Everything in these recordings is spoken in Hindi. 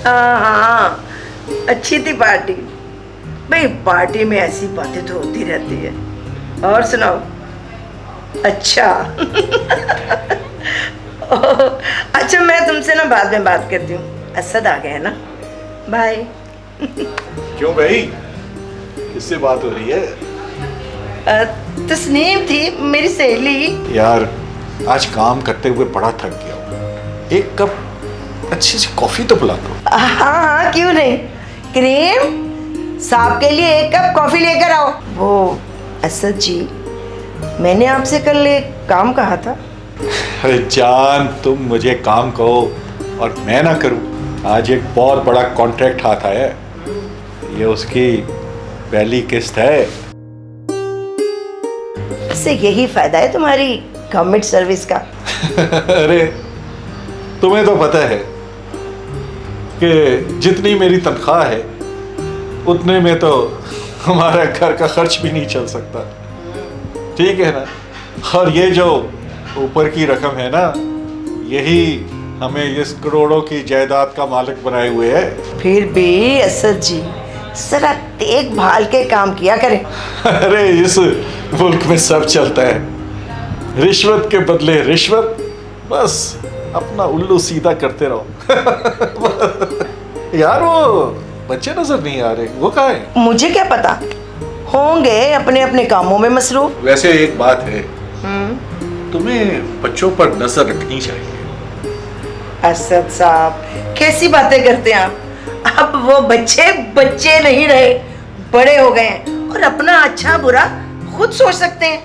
हाँ, अच्छी थी पार्टी। भाई पार्टी में ऐसी बातें तो होती रहती है। और सुनाओ। अच्छा अच्छा, मैं तुमसे ना बाद में बात करती हूँ, असद आ गए है ना। बाय। क्यों भाई, किससे बात हो रही है? तस्नीम थी, मेरी सहेली। यार आज काम करते हुए बड़ा थक गया हूँ, एक कप अच्छी सी कॉफी तो पिला दो। हाँ हाँ, क्यों नहीं। क्रीम साहब के लिए एक कप कॉफी लेकर आओ। वो असद जी, मैंने आपसे कल एक काम कहा था। अरे जान, तुम मुझे काम कहो और मैं ना करूं। आज एक बहुत बड़ा कॉन्ट्रैक्ट हाथ आया है, ये उसकी पहली किस्त है। इससे यही फायदा है तुम्हारी गवर्नमेंट सर्विस का। अरे तुम्हें तो पता है कि जितनी मेरी तनख्वाह है उतने में तो हमारा घर का खर्च भी नहीं चल सकता, ठीक है ना। और ये जो ऊपर की रकम है ना, यही हमें इस करोड़ों की जायदाद का मालिक बनाए हुए है। फिर भी असद जी, जरा देखभाल के काम किया करें। अरे इस मुल्क में सब चलता है, रिश्वत के बदले रिश्वत, बस अपना उल्लू सीधा करते रहो। यार वो बच्चे नजर नहीं आ रहे, वो कहाँ है? मुझे क्या पता, होंगे अपने अपने कामों में मसरूफ। वैसे एक बात है, तुम्हें बच्चों पर नजर रखनी चाहिए। असद साहब, कैसी बातें करते हैं आप। अब वो बच्चे बच्चे नहीं रहे, बड़े हो गए हैं और अपना अच्छा बुरा खुद सोच सकते हैं।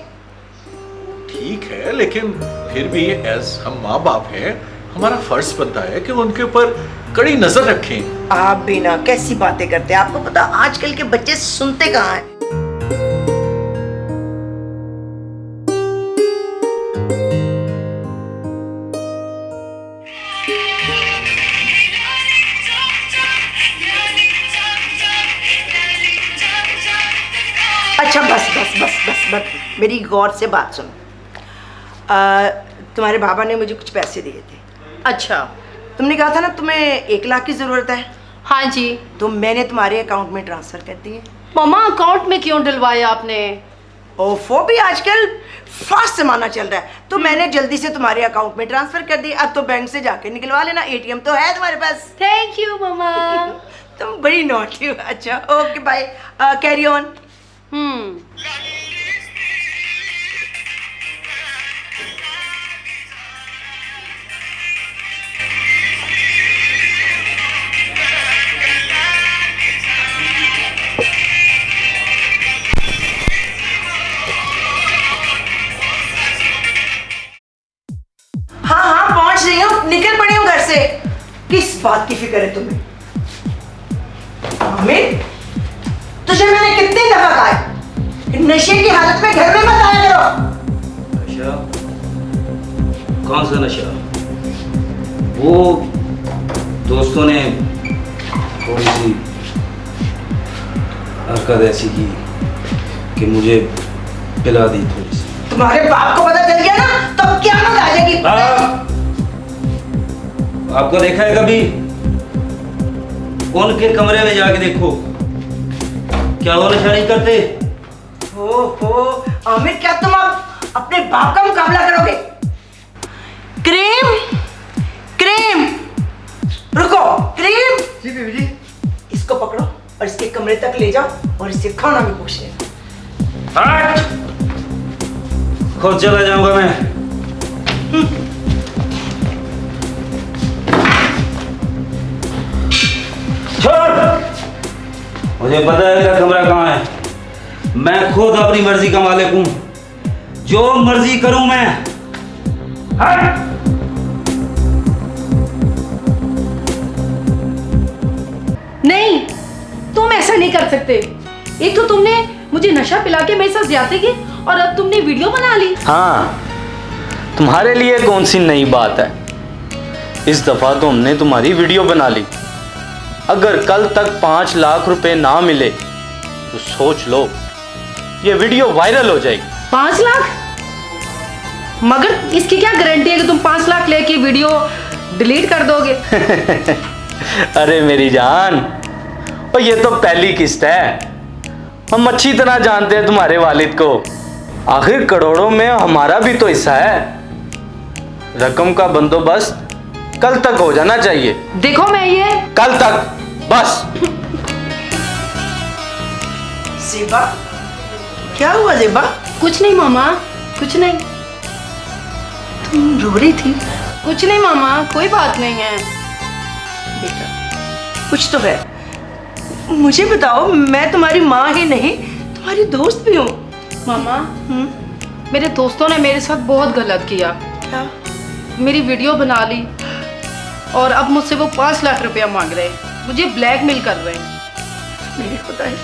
ठीक है, लेकिन फिर भी एज हम माँ बाप हैं, हमारा फर्ज बनता है कि उनके ऊपर कड़ी नजर रखें। आप भी ना कैसी बातें करते हैं। आपको पता आजकल के बच्चे सुनते कहाँ हैं। अच्छा बस बस बस बस बस, मेरी गौर से बात सुनो। तुम्हारे बाबा ने मुझे कुछ पैसे दिए थे। अच्छा। तुमने कहा था ना तुम्हें 1 लाख की जरूरत है, हाँ जी। तो मैंने तुम्हारे अकाउंट में ट्रांसफर कर दिए। मामा अकाउंट में क्यों डलवाया आपने? ओफो, भी आजकल फास्ट जमाना चल रहा है, तो मैंने जल्दी से तुम्हारे अकाउंट में ट्रांसफर कर दी। अब तो बैंक से जाके निकलवा लेना, एटीएम तो है तुम्हारे पास। थैंक यू मामा। तुम बड़ी नॉटी हो। अच्छा ओके बाय, कैरी ऑन। हाँ हाँ पहुंच रही हूँ, निकल पड़ी हूँ घर से। किस बात की फिक्र है तुम्हें? अमित, तुझे मैंने कितनी दफा कहा है कि नशे की हालत में घर में मत आया करो। नशा? कौन सा नशा? वो दोस्तों ने थोड़ी सी हरकत ऐसी की कि मुझे पिला दी थोड़ी सी। तुम्हारे बाप को पता चल गया ना तो क्या मत आ जाएगी। आपको देखा है कभी? उनके कमरे में जाके देखो, क्या वो नशा नहीं करते? हो अमित, क्या तुम अब अपने बाप का मुकाबला करोगे? क्रीम क्रीम, रुको। क्रीम जी बीबी जी, इसको पकड़ो और इसके कमरे तक ले जाओ और इससे खाना भी पूछ लेना। खुद चला जाऊंगा मैं। मुझे पता है मेरा कमरा कहाँ है। मैं खुद अपनी मर्जी का मालिक हूं, जो मर्जी करूं मैं। नहीं, तुम ऐसा नहीं कर सकते। एक तो तुमने मुझे नशा पिला के मेरे साथ ज्यादती की और अब तुमने वीडियो बना ली। हाँ, तुम्हारे लिए कौन सी नई बात है। इस दफा तो हमने तुम्हारी वीडियो बना ली। अगर कल तक 5 लाख रुपए ना मिले तो सोच लो, ये वीडियो वायरल हो जाएगी। 5 लाख? मगर इसकी क्या गारंटी है कि तुम 5 लाख लेके वीडियो डिलीट कर दोगे? अरे मेरी जान, और ये तो पहली किस्त है। हम अच्छी तरह जानते हैं तुम्हारे वालिद को। आखिर करोड़ों में हमारा भी तो हिस्सा है। रकम का बंदोबस्त कल तक हो जाना चाहिए। देखो मैं ये कल तक बस। ज़ेबा, क्या हुआ ज़ेबा? कुछ नहीं मामा, कुछ नहीं। तुम रो रही थी? कुछ नहीं मामा, कोई बात नहीं है। बेटा, कुछ तो है। मुझे बताओ, मैं तुम्हारी माँ ही नहीं, तुम्हारी दोस्त भी हूँ। मामा, मेरे दोस्तों ने मेरे साथ बहुत गलत किया। क्या? मेरी वीडियो बना ली और अब मुझसे वो 5 लाख रुपया मांग रहे हैं, मुझे ब्लैकमेल कर रहे हैं। मेरे खुदा है,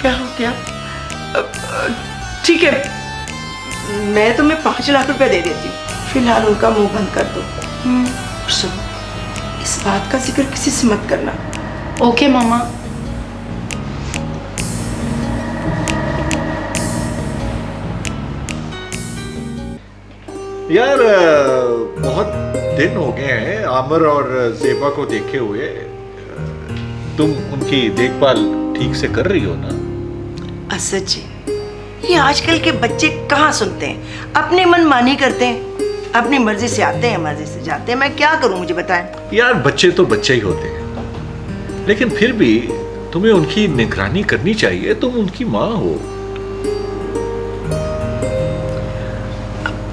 क्या हो गया? ठीक है, मैं तुम्हें 5 लाख रुपया दे देती हूँ। फिलहाल उनका मुंह बंद कर दो। सुनो, इस बात का जिक्र किसी से मत करना। ओके मामा। यार बहुत दिन हो गए हैं आमिर और ज़ेबा को देखे हुए। तुम उनकी देखभाल ठीक से कर रही हो ना? असद जी, ये आजकल के बच्चे कहाँ सुनते हैं, अपनी मनमानी करते हैं, अपनी मर्जी से आते हैं, मर्जी से जाते हैं। मैं क्या करूं, मुझे बताएं। यार बच्चे तो बच्चे ही होते हैं, लेकिन फिर भी तुम्हें उनकी निगरानी करनी चाहिए। तुम उनकी माँ हो।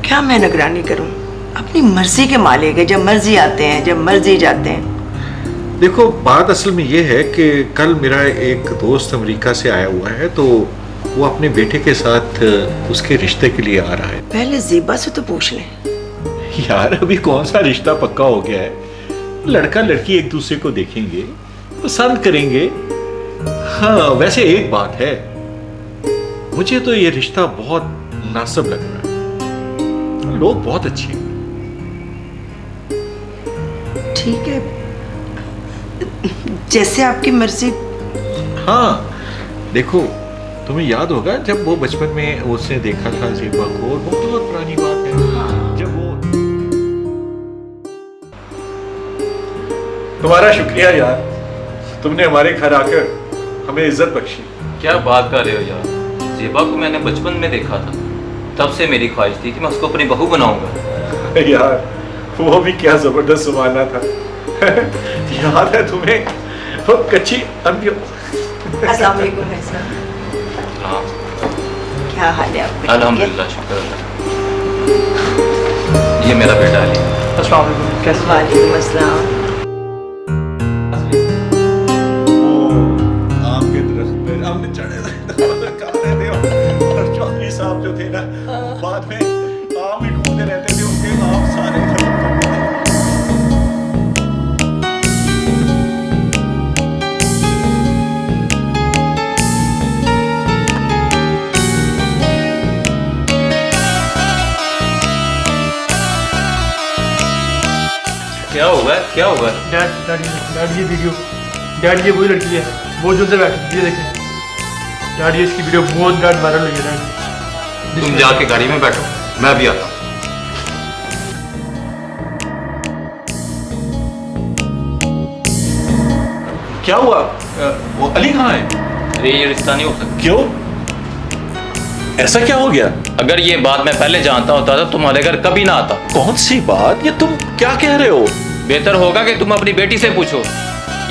क्या मैं निगरानी करूं? अपनी मर्जी के मालिक है, जब मर्जी आते हैं, जब मर्जी जाते हैं। देखो, बात असल में ये है कि कल मेरा एक दोस्त अमेरिका से आया हुआ है, तो वो अपने बेटे के साथ उसके रिश्ते के लिए आ रहा है। पहले ज़ेबा से तो पूछ लें। यार अभी कौन सा रिश्ता पक्का हो गया है? लड़का लड़की एक दूसरे को देखेंगे, पसंद करेंगे। हाँ, वैसे एक बात है, मुझे तो ये रिश्ता बहुत मुनासिब लग रहा है। लोग बहुत अच्छे हैं। ठीक है, जैसे आपकी मर्जी। हाँ देखो, तुम्हें याद होगा जब वो बचपन में उसने देखा था ज़ेबा को, और वो बहुत पुरानी बात है जब वो। तुम्हारा शुक्रिया यार, तुमने हमारे घर आकर हमें इज्जत बख्शी। क्या बात कर रहे हो यार, ज़ेबा को मैंने बचपन में देखा था, तब से मेरी ख्वाहिश थी कि मैं उसको अपनी बहू बनाऊंगा। यार वो भी क्या जबरदस्त जमाना था। याद है तुम्हें वो कच्ची अम्बियो? अस्सलाम वालेकुम भाई साहब, हाँ, क्या हाल है आपका? अल्हम्दुलिल्लाह, शुक्र अल्लाह। ये मेरा बेटा अली। अस्सलाम वालेकुम। कैसे? वालेकुम अस्सलाम। आम के दरख्त पे हमने चढ़े कहाँ रहते हो? और चौधरी साहब जो थे ना, बाद में आम ही ढूंढते रहते थे, उनके आम सारे खत्म कर दिए। क्या हुआ है, क्या हुआ है? डैड ये वीडियो, डैड ये वही लड़की है, वो जो अंदर बैठी है, ये देखें डैड, ये इसकी वीडियो बहुत डैड वायरल हुई है डैड। तुम जाके गाड़ी में बैठो, मैं भी आता हूँ। क्या हुआ? वो अली कहाँ है? अरे ये रिश्ता नहीं हो सकता। क्यों? ऐसा क्या हो गया? अगर ये बात मैं पहले जानता होता तो तुम्हारे घर कभी ना आता। कौन सी बात? ये तुम क्या कह रहे हो? बेहतर होगा कि तुम अपनी बेटी से पूछो।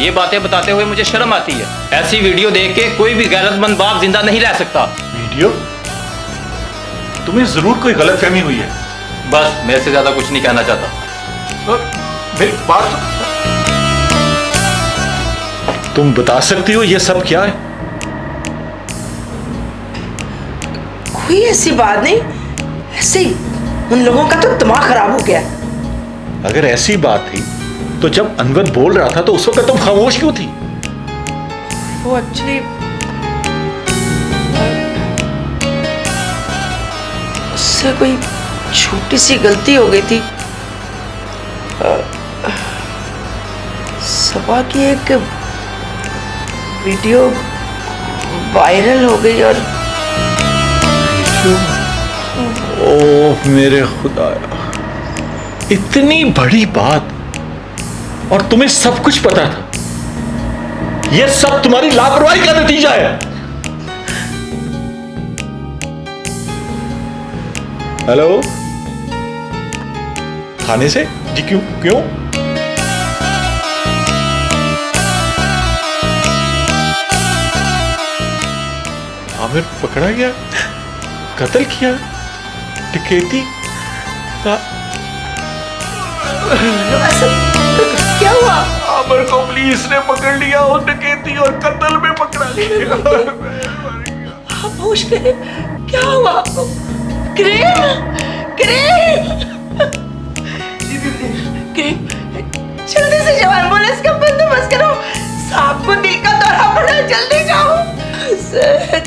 ये बातें बताते हुए मुझे शर्म आती है। ऐसी वीडियो देख के कोई भी गैरतमंद बाप जिंदा नहीं रह सकता। वीडियो? तुम्हें जरूर कोई गलतफहमी हुई है। बस, मेरे से ज्यादा कुछ नहीं कहना चाहता। मेरी बात तुम बता सकती हो ये सब क्या है? कोई ऐसी बात नहीं, ऐसे ही उन लोगों का तो दिमाग खराब हो गया। अगर ऐसी बात थी तो जब अनवर बोल रहा था तो उस वक्त तुम खामोश क्यों थी? वो एक्चुअली उससे कोई छोटी सी गलती हो गई थी। सबा की एक वीडियो वायरल हो गई और ओह मेरे खुदाया, इतनी बड़ी बात और तुम्हें सब कुछ पता था। यह सब तुम्हारी लापरवाही का नतीजा है। हेलो, थाने से जी? क्यों क्यों? आमिर पकड़ा गया, कत्ल किया, डकैती का। क्या हुआ? आमिर को पुलिस ने पकड़ लिया और डकैती और कत्ल में पकड़ा लिया। आप होश में? क्या हुआ? क्रीम, क्रीम, क्रीम, जल्दी से जवान पुलिस का बंदोबस्त करो। साहब को दिल का दौरा पड़ा, जल्दी जाओ। सर,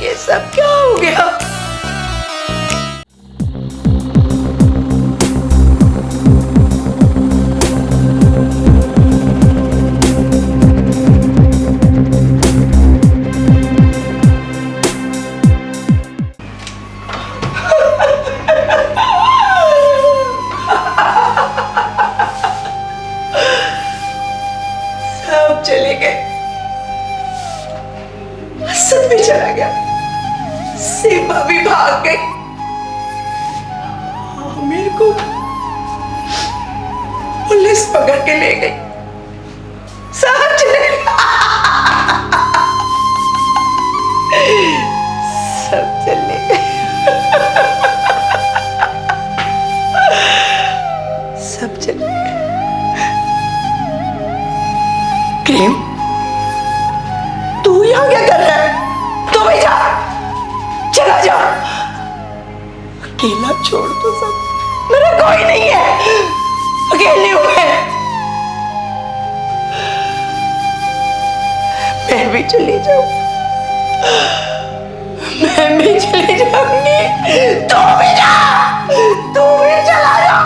ये सब क्या हो गया? सब चले गए, असद भी चला गया, सीमा भी भाग गई, आमिर को पुलिस पकड़ के ले गई, सब चले गए, सब चले गए, सब चले गए। क्रीम, तू यहाँ क्या कर रहा है? तू भी जा, चला जा। अकेला छोड़ दो सब, मेरा कोई नहीं है, अकेले हूं मैं भी चली जाऊं, मैं भी चली जाऊंगी। तू भी जा, तू भी चला जा।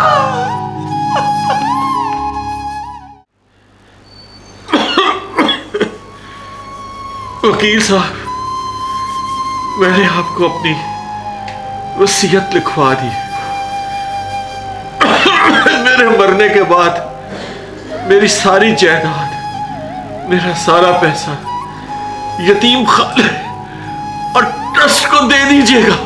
वकील साहब, मैंने आपको अपनी वसीयत लिखवा दी। मेरे मरने के बाद मेरी सारी जायदाद, मेरा सारा पैसा यतीम खाने और ट्रस्ट को दे दीजिएगा।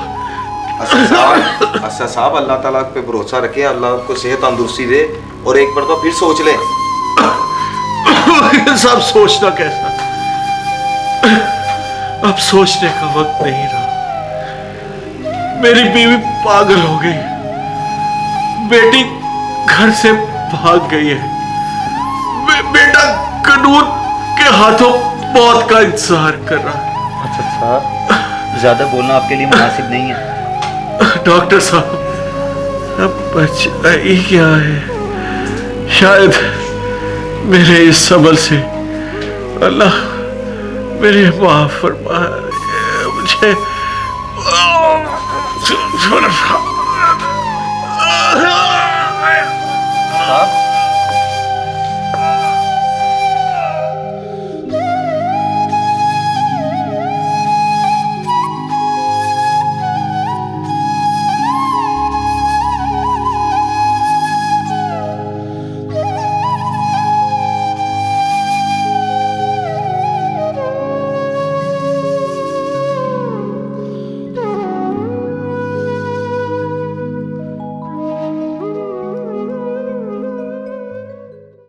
अच्छा साहब, अल्लाह ताला पे भरोसा रखें, अल्लाह आपको सेहत तंदुरुस्ती दे और एक बार तो फिर सोच लें। सब सोचना कैसा, अब सोचने का वक्त नहीं रहा। मेरी बीवी पागल हो गई, बेटी घर से भाग गई है, बेटा कानून के हाथों मौत का इंतजार कर रहा है। अच्छा साहब, ज्यादा बोलना आपके लिए मुनासिब नहीं है। डॉक्टर साहब, अब बचा ही क्या है? शायद मेरे इस सबल से अल्लाह मेरे माफ फरमा मुझे। साहब